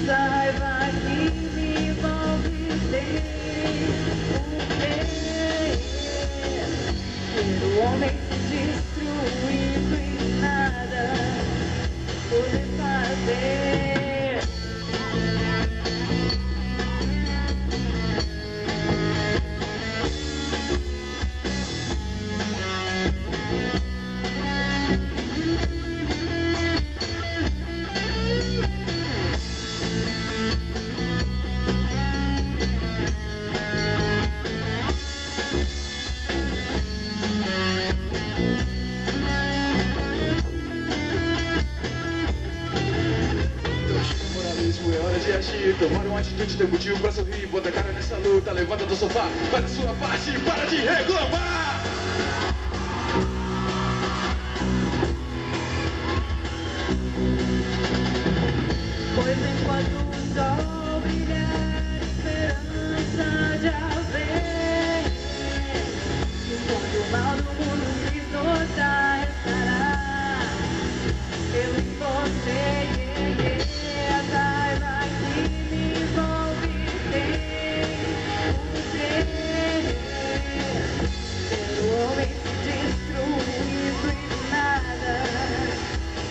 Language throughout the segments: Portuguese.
raiva que me envolve tem o quê? Ser o homem se destruindo e nada poder fazer. É hora de agir, tomar uma atitude, ter motivo pra sorrir. Bota a cara nessa luta, levanta do sofá, faz a sua parte e para de reclamar. Pois enquanto o sol brilhar, esperança já vem. Enquanto o mal do mundo se tornar, estará eu e você.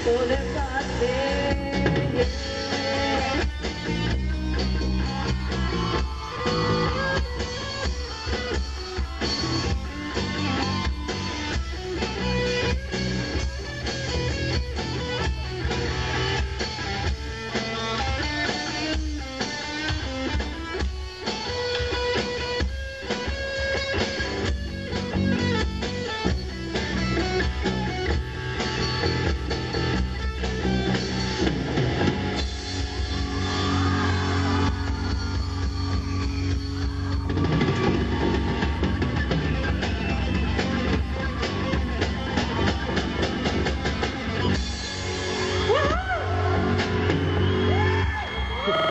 Poder fazer.